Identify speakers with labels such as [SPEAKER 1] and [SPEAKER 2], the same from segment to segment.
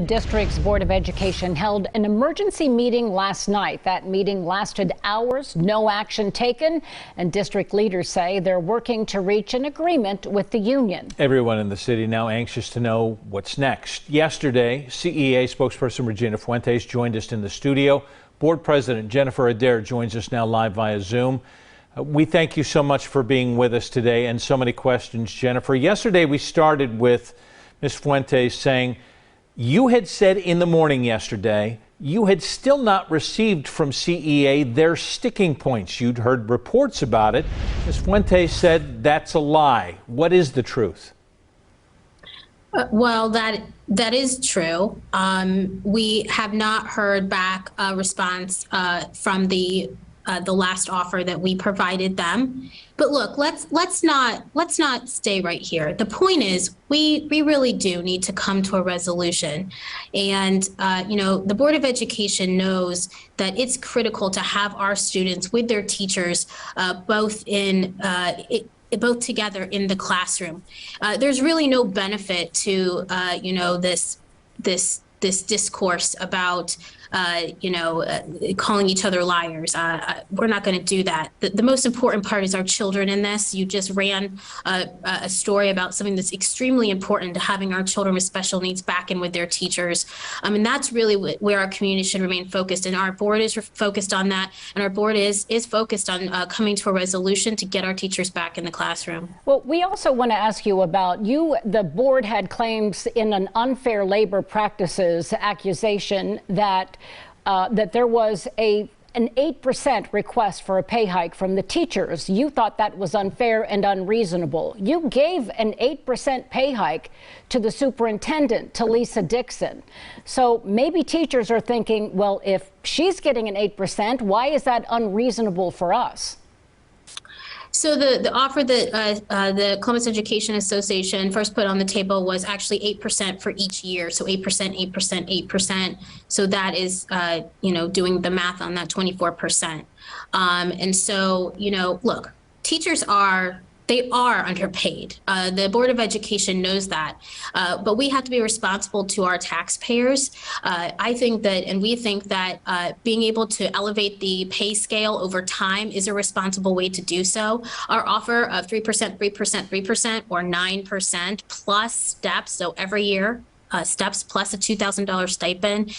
[SPEAKER 1] District's Board of Education held an emergency meeting last night. That meeting lasted hours, no action taken, and district leaders say they're working to reach an agreement with the union.
[SPEAKER 2] Everyone in the city now anxious to know what's next. Yesterday, CEA spokesperson Regina Fuentes joined us in the studio. Board President Jennifer Adair joins us now live via Zoom. We thank you so much for being with us today and so many questions, Jennifer. Yesterday, we started with Ms. Fuentes saying you had said in the morning yesterday you had still not received from CEA their sticking points. You'd heard reports about it. Ms. Fuentes said that's a lie. What is the truth?
[SPEAKER 3] Well, that is true. We have not heard back a response from the last offer that we provided them. But look, let's not stay right here. The point is, we really do need to come to a resolution. And the Board of Education knows that it's critical to have our students with their teachers both together in the classroom. There's really no benefit to this discourse about calling each other liars. We're not going to do that. The most important part is our children in this. You just ran a story about something that's extremely important to having our children with special needs back in with their teachers. And that's really where our community should remain focused. And our board is focused on that. And our board is focused on coming to a resolution to get our teachers back in the classroom.
[SPEAKER 1] Well, we also want to ask you about the board had claims in an unfair labor practices accusation that there was an 8% request for a pay hike from the teachers. You thought that was unfair and unreasonable. You gave an 8% pay hike to the superintendent, to Lisa Dixon. So maybe teachers are thinking, well, if she's getting an 8%, why is that unreasonable for us?
[SPEAKER 3] So the offer that the Columbus Education Association first put on the table was actually 8% for each year. So 8%, 8%, 8%. So that is, doing the math on that 24%. And so, look, teachers are underpaid. The Board of Education knows that, but we have to be responsible to our taxpayers. I think that, and we think that being able to elevate the pay scale over time is a responsible way to do so. Our offer of 3%, 3%, 3%, or 9% plus steps, so every year, steps plus a $2,000 stipend,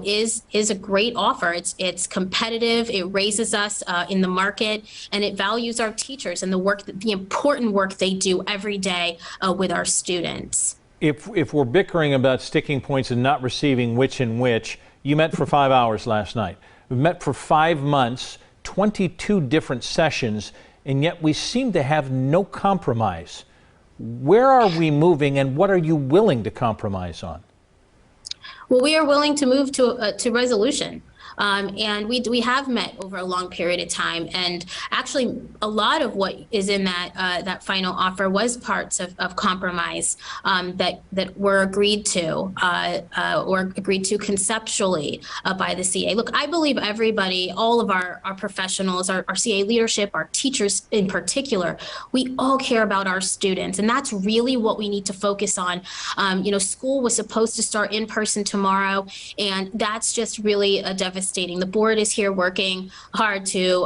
[SPEAKER 3] is a great offer. It's competitive. It raises us in the market, and it values our teachers and the important work they do every day with our students.
[SPEAKER 2] If we're bickering about sticking points and not receiving which and which, you met for 5 hours last night. We've met for 5 months, 22 different sessions, and yet we seem to have no compromise. Where are we moving, and what are you willing to compromise on?
[SPEAKER 3] Well, we are willing to move to resolution. And we have met over a long period of time. And actually, a lot of what is in that final offer was parts of compromise that were agreed to or agreed to conceptually by the CA. Look, I believe everybody, all of our professionals, our CA leadership, our teachers in particular, we all care about our students. And that's really what we need to focus on. School was supposed to start in person tomorrow, and that's just really a devastating. The board is here working hard to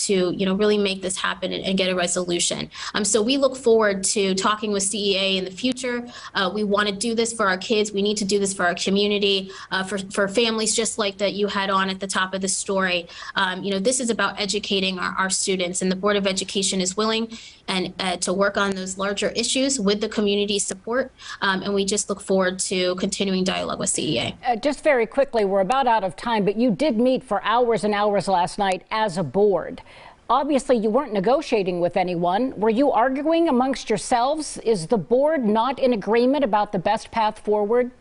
[SPEAKER 3] really make this happen and get a resolution. So we look forward to talking with CEA in the future. We want to do this for our kids. We need to do this for our community, for families just like that you had on at the top of the story. This is about educating our students, and the Board of Education is willing and to work on those larger issues with the community support. And we just look forward to continuing dialogue with CEA.
[SPEAKER 1] Just very quickly, we're about out of time, but you did meet for hours and hours last night as a board. Obviously, you weren't negotiating with anyone. Were you arguing amongst yourselves? Is the board not in agreement about the best path forward?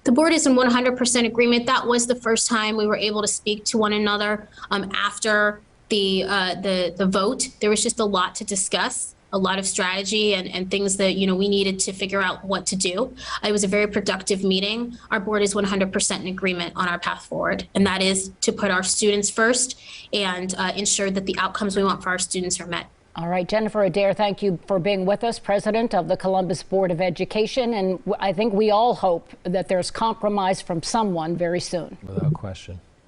[SPEAKER 3] The board is in 100% agreement. That was the first time we were able to speak to one another after the vote. There was just a lot to discuss, a lot of strategy and things that we needed to figure out what to do. It was a very productive meeting. Our board is 100% in agreement on our path forward, and that is to put our students first and ensure that the outcomes we want for our students are met.
[SPEAKER 1] All right, Jennifer Adair, thank you for being with us, president of the Columbus Board of Education. And I think we all hope that there's compromise from someone very soon.
[SPEAKER 2] Without question.